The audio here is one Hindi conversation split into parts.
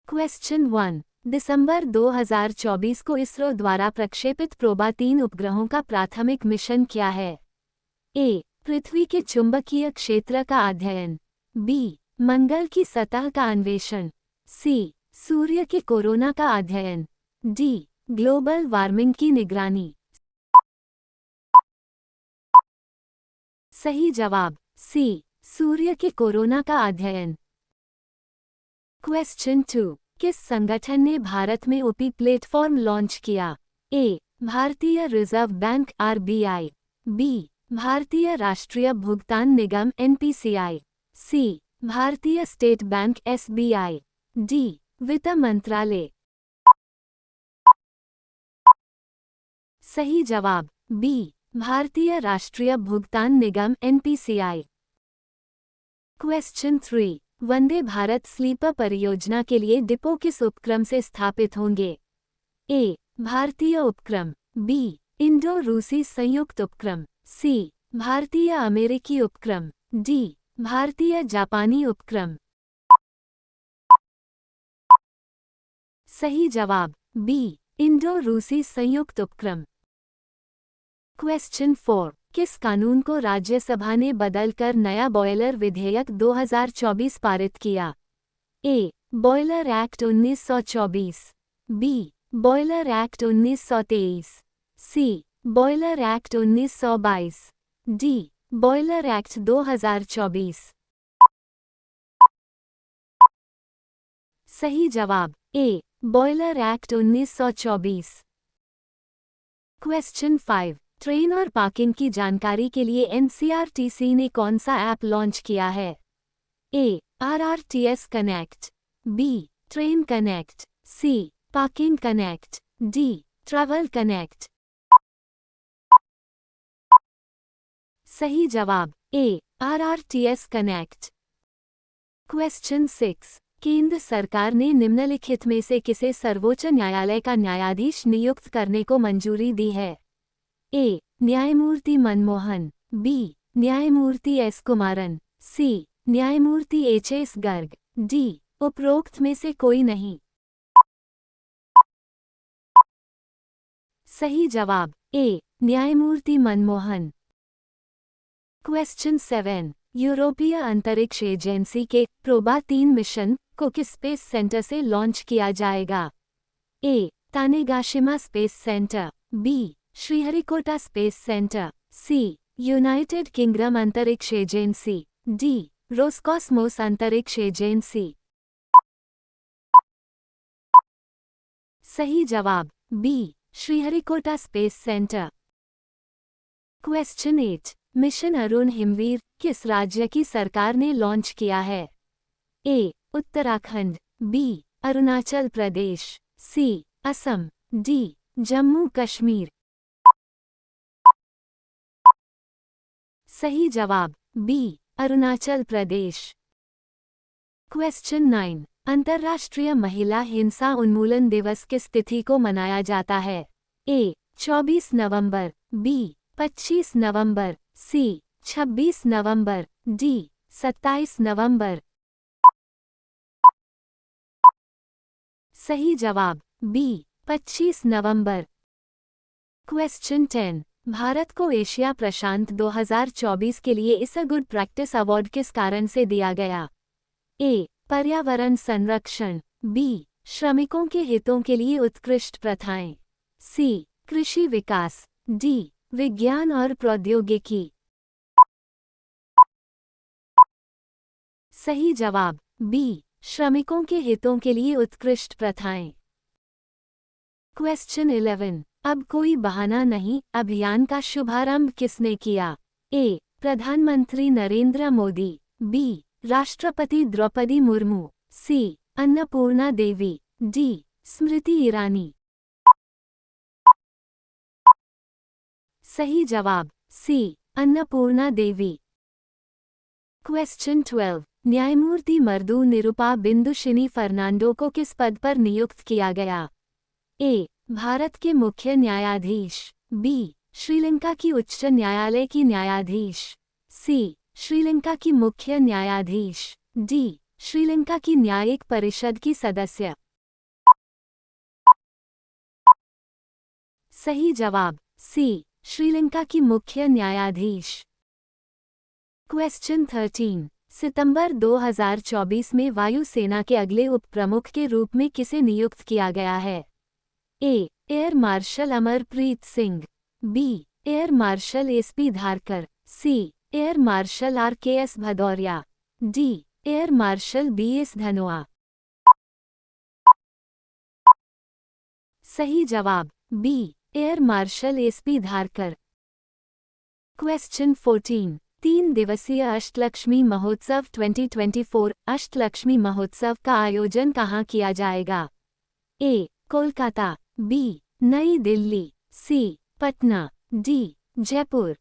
क्वेश्चन 1। दिसंबर 2024 को इसरो द्वारा प्रक्षेपित प्रोबा 3 उपग्रहों का प्राथमिक मिशन क्या है? ए. पृथ्वी के चुंबकीय क्षेत्र का अध्ययन। बी. मंगल की सतह का अन्वेषण। सी. सूर्य के कोरोना का अध्ययन। डी. ग्लोबल वार्मिंग की निगरानी। सही जवाब सी. सूर्य के कोरोना का अध्ययन। क्वेश्चन 2। किस संगठन ने भारत में ओपी प्लेटफॉर्म लॉन्च किया? ए. भारतीय रिजर्व बैंक आरबीआई। बी. भारतीय राष्ट्रीय भुगतान निगम एनपीसीआई। सी. भारतीय स्टेट बैंक एसबीआई। डी. वित्त मंत्रालय। सही जवाब बी. भारतीय राष्ट्रीय भुगतान निगम NPCI. Question 3। Vande Bharat sleeper परियोजना के लिए डिपो किस उपक्रम से स्थापित होंगे? ए. भारतीय उपक्रम। बी. इंडो रूसी संयुक्त उपक्रम। सी. भारतीय अमेरिकी उपक्रम। डी. भारतीय जापानी उपक्रम। सही जवाब बी. इंडो रूसी संयुक्त उपक्रम। क्वेश्चन 4। किस कानून को राज्यसभा ने बदलकर नया बॉयलर विधेयक 2024 पारित किया? A. Boiler act 1924। B. Boiler act 1923। C. Boiler act 1922। D. Boiler act 2024। सही जवाब A. Boiler act 1924। Question 5। Train और पार्किंग की जानकारी के लिए एनसीआरटीसी ने कौन सा ऐप लॉन्च किया है? A. RRTS connect. B. Train connect. C. Parking connect. D. Travel connect. सही जवाब ए. RRTS connect. क्वेश्चन 6। केंद्र सरकार ने निम्नलिखित में से किसे सर्वोच्च न्यायालय का न्यायाधीश नियुक्त करने को मंजूरी दी है? ए. न्यायमूर्ति मनमोहन। बी. न्यायमूर्ति एस कुमारन। सी. न्यायमूर्ति एच.एस. गर्ग। डी. उपरोक्त में से कोई नहीं। सही जवाब ए. न्यायमूर्ति मनमोहन। क्वेश्चन 7। यूरोपीय अंतरिक्ष एजेंसी के प्रोबा 3 मिशन को किस स्पेस सेंटर से लॉन्च किया जाएगा? A. Tanegashima space centre. B. Sriharikota space centre. C. United Kingdom अंतरिक्ष एजेंसी। डी. रोसकॉस्मोस अंतरिक्ष एजेंसी। सही जवाब B. Sriharikota space centre. Question 8। Mission Arun Himveer किस राज्य की सरकार ने लॉन्च किया है? A. Uttarakhand. B. Arunachal Pradesh. C. Assam. D. Jammu Kashmir. सही जवाब बी. अरुणाचल प्रदेश। क्वेश्चन 9। अंतर्राष्ट्रीय महिला हिंसा उन्मूलन दिवस किस तिथि को मनाया जाता है? ए. 24 नवंबर। बी. 25 नवंबर। सी. 26 नवंबर। डी. 27 नवंबर। सही जवाब बी. 25 नवंबर। क्वेश्चन 10। भारत को एशिया प्रशांत 2024 के लिए इस गुड प्रैक्टिस अवार्ड किस कारण से दिया गया? ए. पर्यावरण संरक्षण। बी. श्रमिकों के हितों के लिए उत्कृष्ट प्रथाएं। सी. कृषि विकास। डी. विज्ञान और प्रौद्योगिकी। सही जवाब बी. श्रमिकों के हितों के लिए उत्कृष्ट प्रथाएं। क्वेश्चन 11। अब कोई बहाना नहीं अभियान का शुभारंभ किसने किया? ए. प्रधानमंत्री नरेंद्र मोदी। बी. राष्ट्रपति द्रौपदी मुर्मू। सी. अन्नपूर्णा देवी। डी. स्मृति ईरानी। सही जवाब सी. अन्नपूर्णा देवी। क्वेश्चन 12। न्यायमूर्ति मर्दू निरुपा बिंदुशिनी फर्नांडो को किस पद पर नियुक्त किया गया? ए. भारत के मुख्य न्यायाधीश। बी. श्रीलंका की उच्च न्यायालय की न्यायाधीश। सी. श्रीलंका की मुख्य न्यायाधीश। डी. श्रीलंका की न्यायिक परिषद की सदस्य। सही जवाब सी, श्रीलंका की मुख्य न्यायाधीश। क्वेश्चन 13, सितंबर 2024 में वायुसेना के अगले उप प्रमुख के रूप में किसे नियुक्त किया गया है? A. Air marshal Amarpreet Singh, B. Air marshal SP Dharkar, C. Air marshal RKS Bhadauria, D. Air marshal BS Dhanoa. सही जवाब B, air marshal SP Dharkar. Question 14, 3 दिवसीय अष्टलक्ष्मी महोत्सव 2024 अष्टलक्ष्मी महोत्सव का आयोजन कहाँ किया जाएगा? ए. कोलकाता, बी. नई दिल्ली, सी. पटना, डी. जयपुर।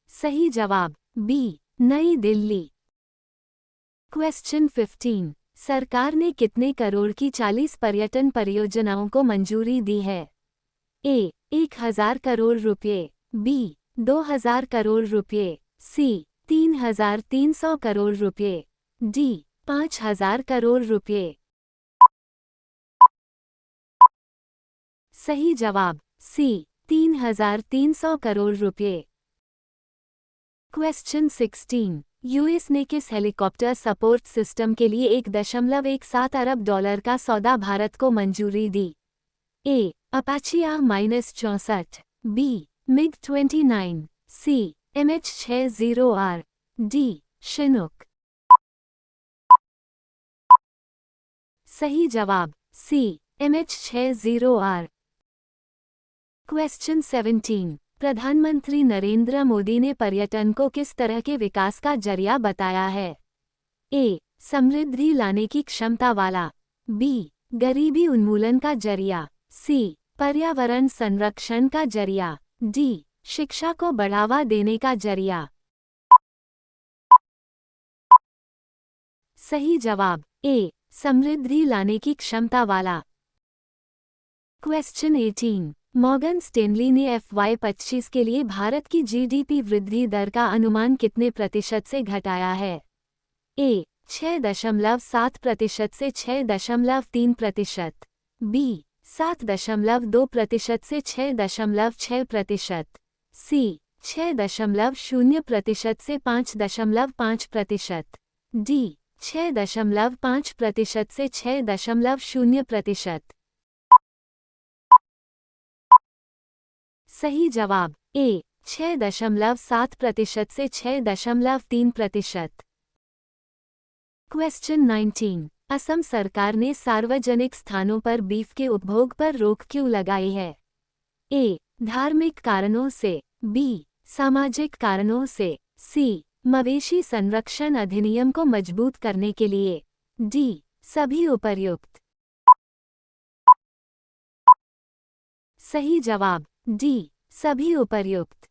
सही जवाब बी, नई दिल्ली। क्वेश्चन 15, सरकार ने कितने करोड़ की 40 पर्यटन परियोजनाओं को मंजूरी दी है? ए. 1000 करोड़ रुपये, बी. 2000 करोड़ रुपये, सी. 3300 करोड़ रुपये, डी. 5000 करोड़ रुपये। सही जवाब सी, 3300 करोड़ रुपये। क्वेश्चन 16, यूएस ने किस हेलीकॉप्टर सपोर्ट सिस्टम के लिए 1.17 अरब डॉलर का सौदा भारत को मंजूरी दी? A. Apache AH-64, B. MiG-29, C. MH-60R, D. Chinook. सही जवाब सी, MH-60R। क्वेश्चन 17, प्रधानमंत्री नरेंद्र मोदी ने पर्यटन को किस तरह के विकास का जरिया बताया है? ए. समृद्धि लाने की क्षमता वाला, बी. गरीबी उन्मूलन का जरिया, सी. पर्यावरण संरक्षण का जरिया, डी. शिक्षा को बढ़ावा देने का जरिया। सही जवाब ए. समृद्धि लाने की क्षमता वाला। क्वेश्चन 18, मॉर्गन स्टैनली ने FY25 के लिए भारत की जीडीपी वृद्धि दर का अनुमान कितने प्रतिशत से घटाया है? ए. 6.7% से 6.3%, बी. 7.2% से 6.6%, सी. 6.0% से 5.5%, डी. 6.5% से 6.0%। सही जवाब ए. 6.7% से 6.3%। क्वेश्चन 19, असम सरकार ने सार्वजनिक स्थानों पर बीफ के उपभोग पर रोक क्यों लगाई है? ए. धार्मिक कारणों से, बी. सामाजिक कारणों से, सी. मवेशी संरक्षण अधिनियम को मजबूत करने के लिए, डी. सभी उपर्युक्त। सही जवाब डी. सभी उपर्युक्त।